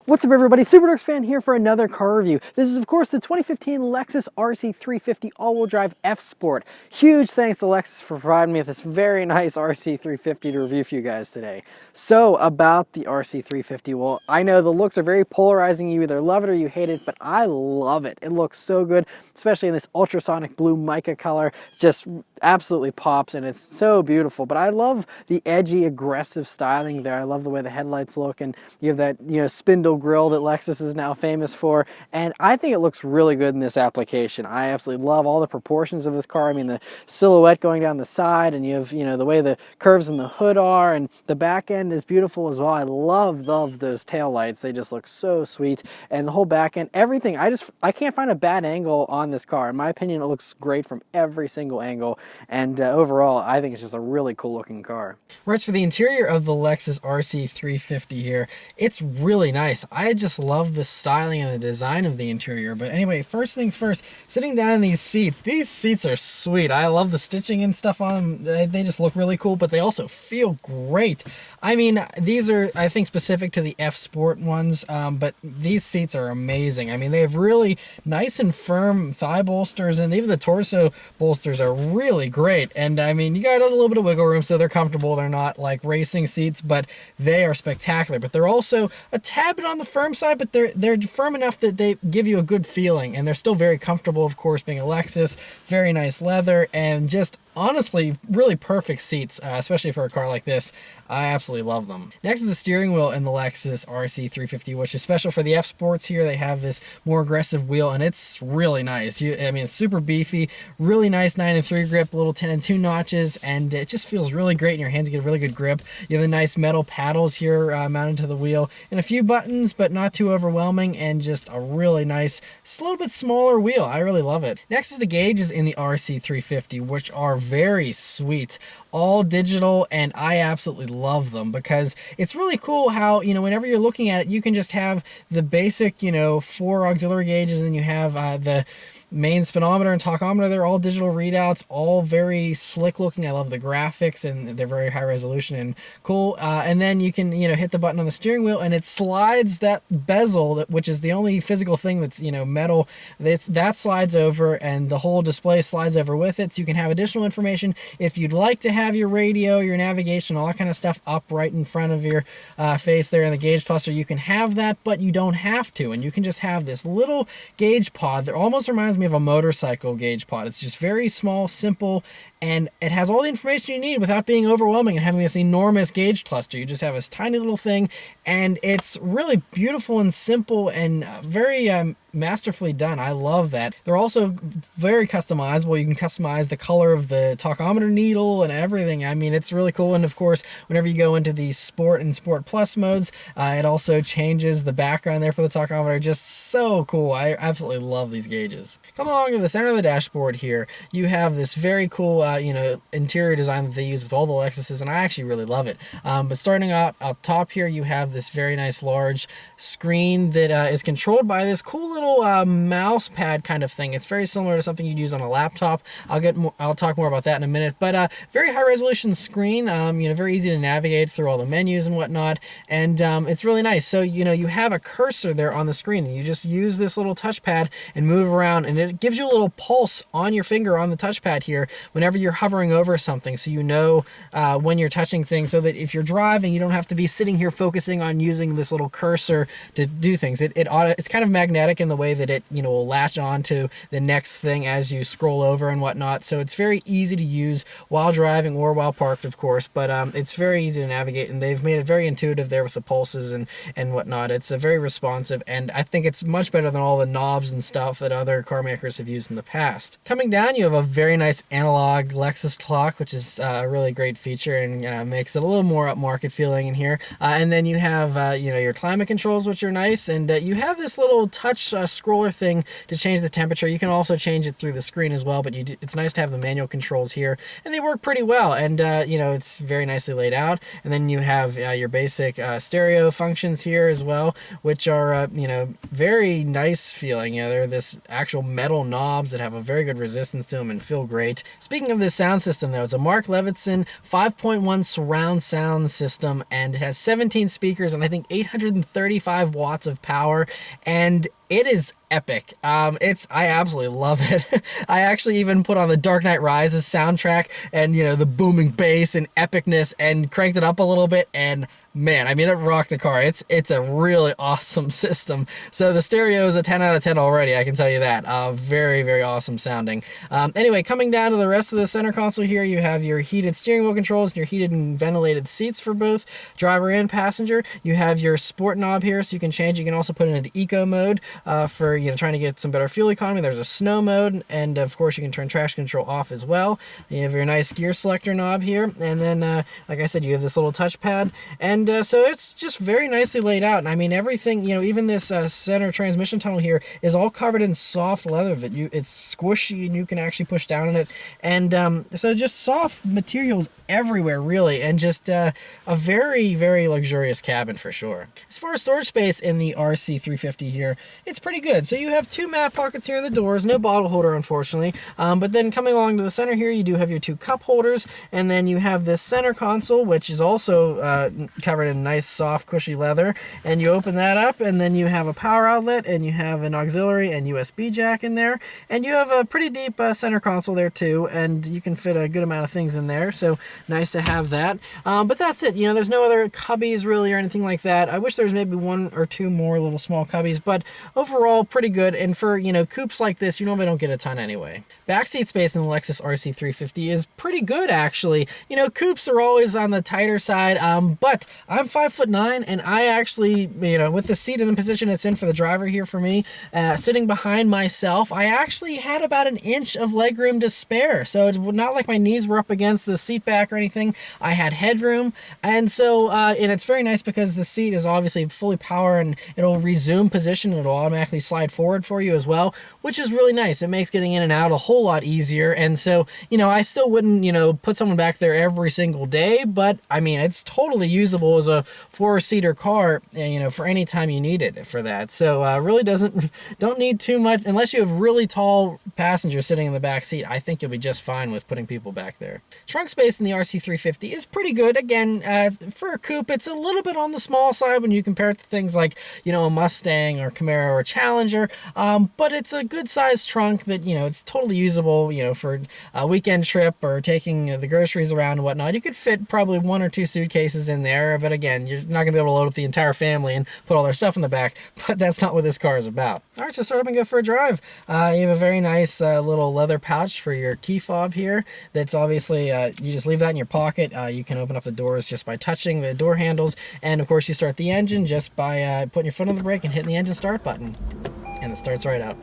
What's up everybody, SuperDorks fan here for another car review. This is of course the 2015 Lexus RC350 all-wheel drive F-Sport. Huge thanks to Lexus for providing me with this very nice RC350 to review for you guys today. So about the RC350, well, I know the looks are very polarizing. You either love it or you hate it, but I love it. It looks so good, especially in this ultrasonic blue mica color. Just absolutely pops and it's so beautiful. But I love the edgy, aggressive styling there. I love the way the headlights look, and you have that, spindle grille that Lexus is now famous for, and I think it looks really good in this application. I absolutely love all the proportions of this car. I mean, the silhouette going down the side, and you have, the way the curves in the hood are, and the back end is beautiful as well. I love those tail lights. They just look so sweet, and the whole back end, everything. I can't find a bad angle on this car. In my opinion, it looks great from every single angle, and overall, I think it's just a really cool looking car. Whereas for the interior of the Lexus RC350 here, it's really nice. I just love the styling and the design of the interior. But anyway, first things first, sitting down in these seats are sweet. I love the stitching and stuff on them. They just look really cool, but they also feel great. I mean, these are, I think, specific to the F-Sport ones, but these seats are amazing. I mean, they have really nice and firm thigh bolsters, and even the torso bolsters are really great. And I mean, you got a little bit of wiggle room, so they're comfortable. They're not like racing seats, but they are spectacular. But they're also a tad bit on the firm side, but they're firm enough that they give you a good feeling, and they're still very comfortable, of course, being a Lexus. Very nice leather, and just honestly really perfect seats, especially for a car like this. I absolutely love them. Next is the steering wheel in the Lexus RC350, which is special for the F-Sports here. They have this more aggressive wheel, and it's really nice. I mean, it's super beefy, really nice 9-3 grip, little 10-2 notches, and it just feels really great in your hands. You get a really good grip. You have the nice metal paddles here mounted to the wheel, and a few buttons, but not too overwhelming, and just a really nice, just a little bit smaller wheel. I really love it. Next is the gauges in the RC350, which are very sweet, all digital, and I absolutely love them because it's really cool how, whenever you're looking at it, you can just have the basic, 4 auxiliary gauges, and then you have the main speedometer and tachometer. They're all digital readouts, all very slick looking. I love the graphics, and they're very high resolution and cool. And then you can, hit the button on the steering wheel, and it slides that bezel, which is the only physical thing that's, metal. That slides over, and the whole display slides over with it. So you can have additional information if you'd like to have your radio, your navigation, all that kind of stuff up right in front of your face there in the gauge cluster. You can have that, but you don't have to, and you can just have this little gauge pod that almost reminds me of a motorcycle gauge pod. It's just very small, simple, and it has all the information you need without being overwhelming and having this enormous gauge cluster. You just have this tiny little thing, and it's really beautiful and simple and very masterfully done. I love that. They're also very customizable. You can customize the color of the tachometer needle and everything. I mean, it's really cool. And of course, whenever you go into the Sport and Sport Plus modes, it also changes the background there for the tachometer. Just so cool. I absolutely love these gauges. Come along to the center of the dashboard here. You have this very cool interior design that they use with all the Lexuses, and I actually really love it. But starting out up top here, you have this very nice large screen that is controlled by this cool little mouse pad kind of thing. It's very similar to something you'd use on a laptop. I'll talk more about that in a minute. But very high resolution screen. Very easy to navigate through all the menus and whatnot, and it's really nice. So you have a cursor there on the screen, and you just use this little touchpad and move around, and it gives you a little pulse on your finger on the touchpad here whenever you're hovering over something, so when you're touching things, so that if you're driving, you don't have to be sitting here focusing on using this little cursor to do things. It's kind of magnetic in the way that it will latch on to the next thing as you scroll over and whatnot. So it's very easy to use while driving or while parked, of course, but it's very easy to navigate, and they've made it very intuitive there with the pulses and whatnot. It's very responsive, and I think it's much better than all the knobs and stuff that other car makers have used in the past. Coming down, you have a very nice analog Lexus clock, which is a really great feature and makes it a little more upmarket feeling in here. And then you have your climate controls, which are nice, and you have this little touch scroller thing to change the temperature. You can also change it through the screen as well, but it's nice to have the manual controls here, and they work pretty well. And it's very nicely laid out. And then you have your basic stereo functions here as well, which are very nice feeling. They're this actual metal knobs that have a very good resistance to them and feel great. Speaking of of this sound system though, it's a Mark Levinson 5.1 surround sound system, and it has 17 speakers and I think 835 watts of power, and it is epic. I absolutely love it. I actually even put on the Dark Knight Rises soundtrack and, you know, the booming bass and epicness, and cranked it up a little bit, and man, I mean, it rocked the car. It's a really awesome system. So the stereo is a 10 out of 10 already, I can tell you that. Very, very awesome sounding. Anyway, coming down to the rest of the center console here, you have your heated steering wheel controls and your heated and ventilated seats for both driver and passenger. You have your sport knob here, so you can change. You can also put it into eco mode for, you know, trying to get some better fuel economy. There's a snow mode, and of course you can turn traction control off as well. You have your nice gear selector knob here, and then like I said, you have this little touchpad, and so it's just very nicely laid out. And I mean, everything, you know, even this center transmission tunnel here is all covered in soft leather that it's squishy and you can actually push down on it. And so just soft materials everywhere, really, and just a very, very luxurious cabin for sure. As far as storage space in the RC350 here, it's pretty good. So you have two mat pockets here in the doors, no bottle holder, unfortunately. But then coming along to the center here, you do have your two cup holders, and then you have this center console, which is also covered in nice, soft, cushy leather. And you open that up, and then you have a power outlet, and you have an auxiliary and USB jack in there. And you have a pretty deep center console there too, and you can fit a good amount of things in there. So nice to have that. But that's it. You know, there's no other cubbies really or anything like that. I wish there was maybe one or two more little small cubbies, but overall pretty good. And for, you know, coupes like this, you normally don't get a ton anyway. Backseat space in the Lexus RC350 is pretty good, actually. You know, coupes are always on the tighter side, but I'm 5'9", and I actually, you know, with the seat in the position it's in for the driver here for me, sitting behind myself, I actually had about an inch of legroom to spare. So it's not like my knees were up against the seat back or anything. I had headroom, and so and it's very nice because the seat is obviously fully power, and it'll resume position, and it'll automatically slide forward for you as well, which is really nice. It makes getting in and out a whole lot easier. And so, you know, I still wouldn't, you know, put someone back there every single day, but I mean, it's totally usable as a four-seater car, you know, for any time you need it for that. So really don't need too much unless you have really tall passengers sitting in the back seat. I think you'll be just fine with putting people back there. Trunk space in the RC350 is pretty good. Again, for a coupe, it's a little bit on the small side when you compare it to things like, you know, a Mustang or Camaro or Challenger, but it's a good sized trunk that, you know, it's totally usable, you know, for a weekend trip or taking the groceries around and whatnot. You could fit probably one or two suitcases in there, but again, you're not gonna be able to load up the entire family and put all their stuff in the back, but that's not what this car is about. All right, so start up and go for a drive. You have a very nice little leather pouch for your key fob here. That's obviously, you just leave that in your pocket. You can open up the doors just by touching the door handles. And of course you start the engine just by putting your foot on the brake and hitting the engine start button. And it starts right up.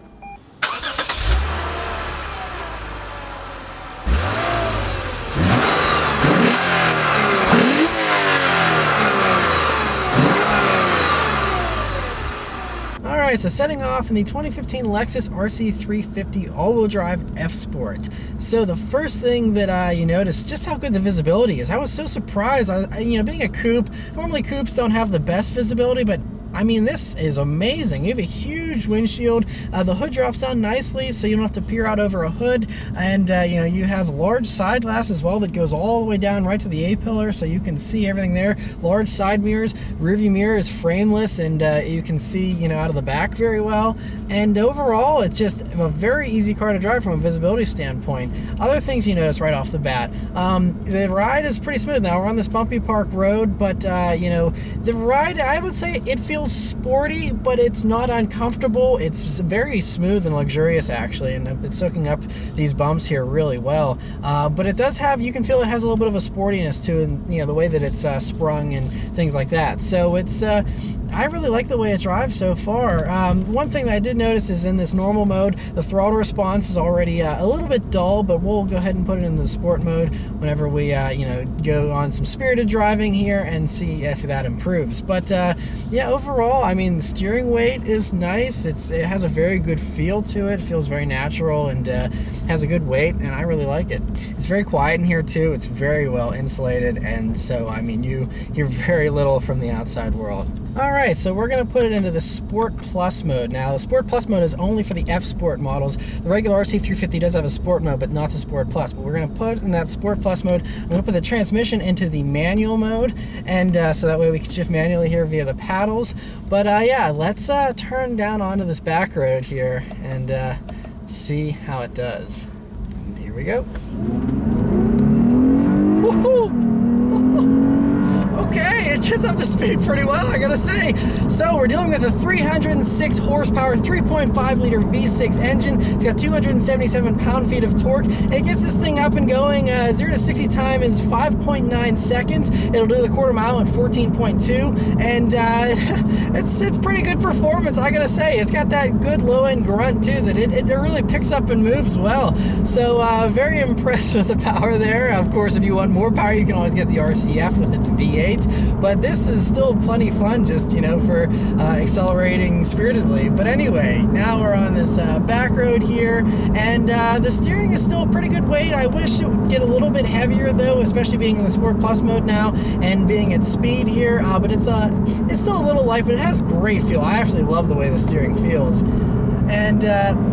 Alright, so setting off in the 2015 Lexus RC350 all-wheel drive F-Sport. So the first thing that you notice just how good the visibility is. I was so surprised. You know, being a coupe, normally coupes don't have the best visibility, but I mean, this is amazing. You have a huge windshield. The hood drops down nicely, so you don't have to peer out over a hood. And you know, you have large side glass as well that goes all the way down right to the A-pillar, so you can see everything there. Large side mirrors. Rearview mirror is frameless, and you can see, you know, out of the back very well. And overall, it's just a very easy car to drive from a visibility standpoint. Other things you notice right off the bat, the ride is pretty smooth. Now we're on this bumpy park road, but you know, the ride, I would say it feels sporty, but it's not uncomfortable. It's very smooth and luxurious actually, and it's soaking up these bumps here really well. But it does have, you can feel it has a little bit of a sportiness to it, and you know, the way that it's sprung and things like that. So it's I really like the way it drives so far. One thing that I did notice is in this normal mode, the throttle response is already a little bit dull, but we'll go ahead and put it in the sport mode whenever we you know, go on some spirited driving here and see if that improves. But yeah, overall, I mean, the steering weight is nice. It has a very good feel to it. It feels very natural and has a good weight, and I really like it. It's very quiet in here too. It's very well insulated, and so I mean, you hear very little from the outside world. All right. right, so we're gonna put it into the Sport Plus mode. Now, the Sport Plus mode is only for the F-Sport models. The regular RC350 does have a Sport mode, but not the Sport Plus. But we're gonna put in that Sport Plus mode, I'm gonna put the transmission into the manual mode, and so that way we can shift manually here via the paddles. But yeah, let's turn down onto this back road here and see how it does. And here we go. Woohoo! Okay, it gets up to speed pretty well, I gotta say. So we're dealing with a 306 horsepower, 3.5 liter V6 engine. It's got 277 pound-feet of torque, and it gets this thing up and going. 0 to 60 time is 5.9 seconds. It'll do the quarter mile at 14.2, and it's pretty good performance, I gotta say. It's got that good low-end grunt too that it really picks up and moves well. So very impressed with the power there. Of course, if you want more power, you can always get the RCF with its V8. But this is still plenty fun, just, you know, for accelerating spiritedly. But anyway, now we're on this back road here, and the steering is still a pretty good weight. I wish it would get a little bit heavier though, especially being in the Sport Plus mode now and being at speed here. But it's still a little light, but it has great feel. I actually love the way the steering feels. And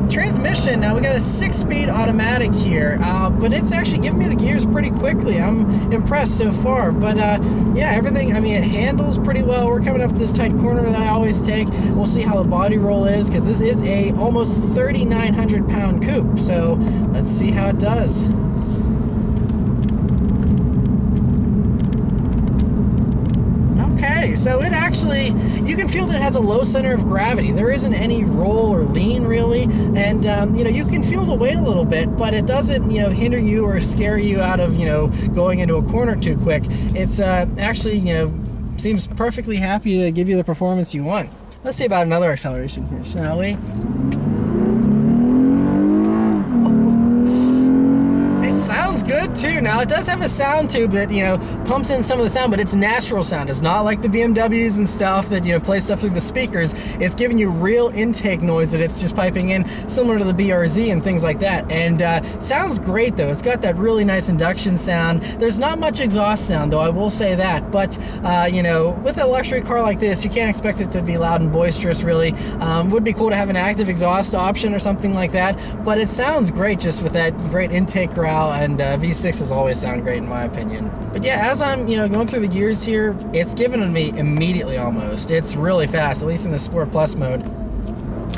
transmission, now we got a 6-speed automatic here, but it's actually giving me the gears pretty quickly. I'm impressed so far. But yeah, everything, I mean, it handles pretty well. We're coming up to this tight corner that I always take. We'll see how the body roll is, because this is a almost 3,900 pound coupe. So let's see how it does. Okay, so it actually, you can feel that it has a low center of gravity. There isn't any roll or lean really, and you know, you can feel the weight a little bit, but it doesn't, you know, hinder you or scare you out of, you know, going into a corner too quick. It's actually, you know, seems perfectly happy to give you the performance you want. Let's see about another acceleration here, shall we? Sounds good too. Now it does have a sound tube that, you know, pumps in some of the sound, but it's natural sound. It's not like the BMWs and stuff that, you know, play stuff through the speakers. It's giving you real intake noise that it's just piping in, similar to the BRZ and things like that. And it sounds great though. It's got that really nice induction sound. There's not much exhaust sound though, I will say that. But you know, with a luxury car like this, you can't expect it to be loud and boisterous really. Would be cool to have an active exhaust option or something like that. But it sounds great just with that great intake growl. And V6s always sound great in my opinion. But yeah, as I'm, you know, going through the gears here, it's given me immediately almost. It's really fast, at least in the Sport Plus mode.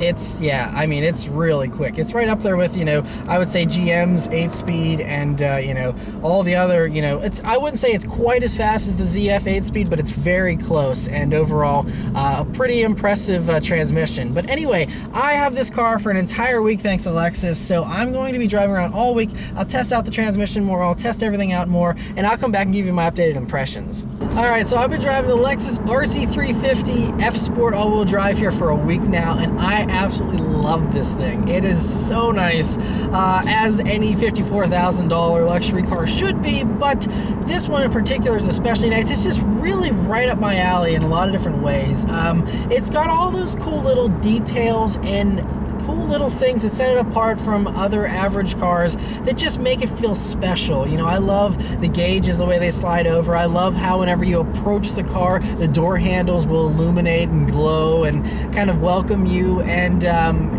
It's, yeah, I mean, it's really quick. It's right up there with, you know, I would say GM's 8-speed and, you know, all the other, you know, I wouldn't say it's quite as fast as the ZF 8-speed, but it's very close, and overall, a pretty impressive transmission. But anyway, I have this car for an entire week thanks to Lexus, so I'm going to be driving around all week. I'll test out the transmission more, I'll test everything out more, and I'll come back and give you my updated impressions. Alright, so I've been driving the Lexus RC350 F-Sport all-wheel drive here for a week now, and I absolutely love this thing. It is so nice, as any $54,000 luxury car should be, but this one in particular is especially nice. It's just really right up my alley in a lot of different ways. It's got all those cool little details and cool little things that set it apart from other average cars that just make it feel special. You know, I love the gauges, the way they slide over. I love how whenever you approach the car, the door handles will illuminate and glow and kind of welcome you. And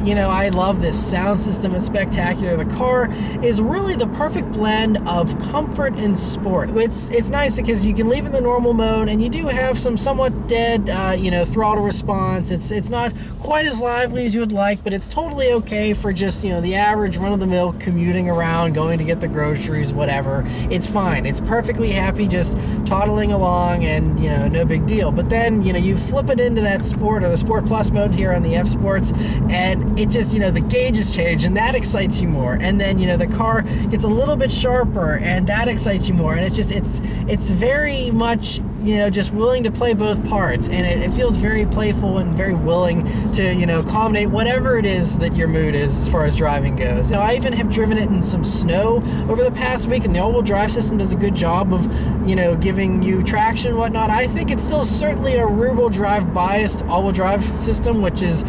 you know, I love this sound system. It's spectacular. The car is really the perfect blend of comfort and sport. It's nice because you can leave in the normal mode, and you do have some somewhat dead you know, throttle response. It's not quite as lively as you would like, but it's totally okay for just, you know, the average run-of-the-mill commuting around, going to get the groceries, whatever. It's fine. It's perfectly happy just toddling along, and, you know, no big deal. But then, you know, you flip it into that Sport or the Sport Plus mode here on the F-Sports, and it just, you know, the gauges change, and that excites you more. And then, you know, the car gets a little bit sharper, and that excites you more. And it's just, it's very much, you know, just willing to play both parts, and it feels very playful and very willing to, you know, accommodate whatever it is that your mood is as far as driving goes. Now, I even have driven it in some snow over the past week, and the all-wheel drive system does a good job of, you know, giving you traction and whatnot. I think it's still certainly a rear-wheel drive biased all-wheel drive system, which is,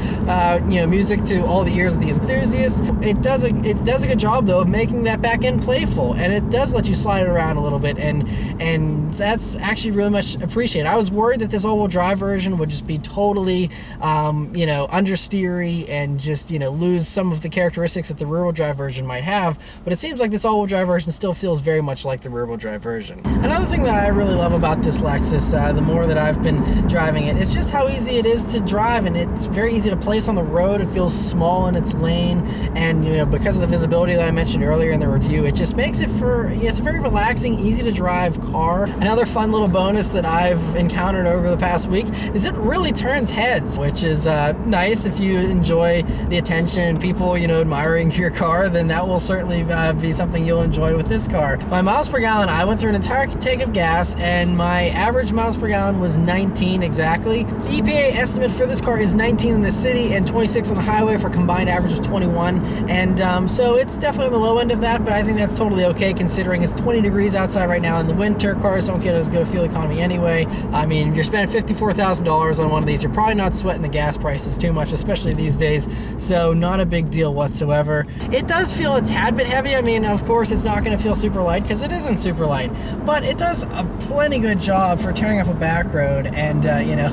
you know, music to all the ears of the enthusiast. It does a good job though of making that back end playful, and it does let you slide it around a little bit, and and that's actually really much appreciated. I was worried that this all-wheel drive version would just be totally, you know, understeery and just, you know, lose some of the characteristics that the rear-wheel drive version might have, but it seems like this all-wheel drive version still feels very much like the rear-wheel drive version. Another thing that I really love about this Lexus, the more that I've been driving it, is just how easy it is to drive, and it's very easy to place on the road. It feels small in its lane, and you know, because of the visibility that I mentioned earlier in the review, it just makes it it's a very relaxing, easy to drive car. Another fun little bonus that I've encountered over the past week is it really turns heads, which is nice. If you enjoy the attention and people, you know, admiring your car, then that will certainly be something you'll enjoy with this car. My miles per gallon, I went through an entire tank of gas, and my average miles per gallon was 19 exactly. The EPA estimate for this car is 19 in the city and 26 on the highway for a combined average of 21, and so it's definitely on the low end of that, but I think that's totally okay considering it's 20 degrees outside right now in the winter. Cars don't get as good a fuel economy anyway. I mean, you're spending $54,000 on one of these, you're probably not sweating the gas prices too much, especially these days, so not a big deal whatsoever. It does feel a tad bit heavy. I mean, of course it's not going to feel super light because it isn't super light, but it does a plenty good job for tearing up a back road, and you know,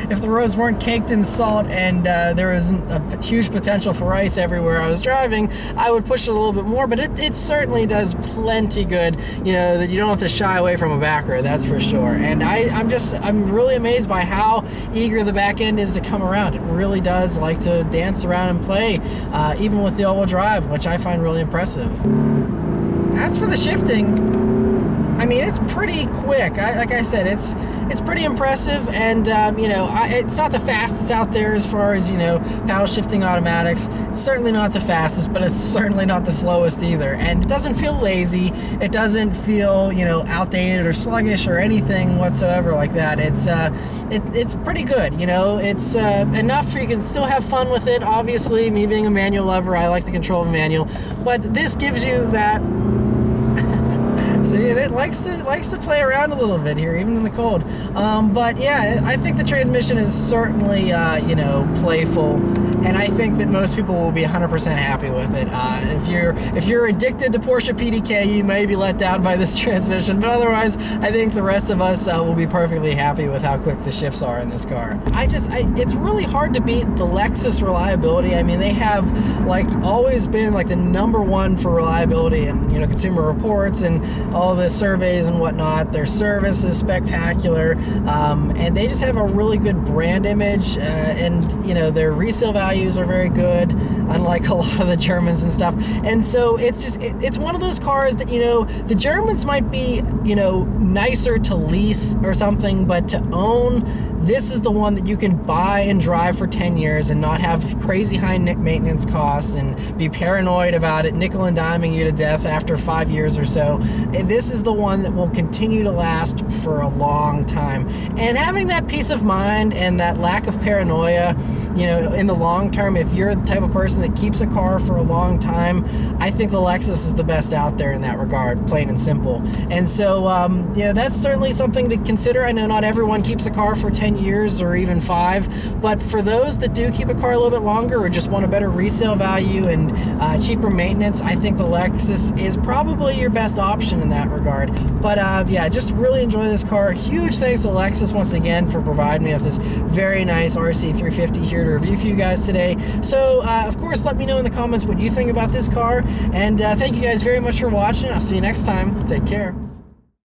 if the roads weren't caked in salt and there wasn't a huge potential for ice everywhere I was driving, I would push it a little bit more, but it certainly does plenty good, you know, that you don't have to shy away from a back road, that's for sure. And I'm really amazed by how eager the back end is to come around. It really does like to dance around and play, even with the all-wheel drive, which I find really impressive. As for the shifting, I mean, it's pretty quick. Like I said, it's pretty impressive, and you know, it's not the fastest out there as far as, you know, paddle shifting automatics. It's certainly not the fastest, but it's certainly not the slowest either. And it doesn't feel lazy. It doesn't feel, you know, outdated or sluggish or anything whatsoever like that. It's pretty good. You know, it's enough so you can still have fun with it. Obviously, me being a manual lover, I like the control of a manual, but this gives you that. It likes to play around a little bit here, even in the cold. But yeah, I think the transmission is certainly, you know, playful, and I think that most people will be 100% happy with it. If you're addicted to Porsche PDK, you may be let down by this transmission, but otherwise, I think the rest of us will be perfectly happy with how quick the shifts are in this car. It's really hard to beat the Lexus reliability. I mean, they have like always been like the #1 for reliability in, you know, Consumer Reports and all the surveys and whatnot. Their service is spectacular, and they just have a really good brand image, and you know, their resale values are very good, unlike a lot of the Germans and stuff. And so it's one of those cars that, you know, the Germans might be, you know, nicer to lease or something, but to own, this is the one that you can buy and drive for 10 years and not have crazy high maintenance costs and be paranoid about it nickel and diming you to death after 5 years or so. This is the one that will continue to last for a long time. And having that peace of mind and that lack of paranoia, you know, in the long term, if you're the type of person that keeps a car for a long time, I think the Lexus is the best out there in that regard, plain and simple. And so, you know, that's certainly something to consider. I know not everyone keeps a car for 10 years or even 5, but for those that do keep a car a little bit longer or just want a better resale value and cheaper maintenance, I think the Lexus is probably your best option in that regard. But yeah, just really enjoy this car. Huge thanks to Lexus once again for providing me with this very nice RC350 here to review for you guys today. So of course, let me know in the comments what you think about this car, and thank you guys very much for watching. I'll see you next time. Take care.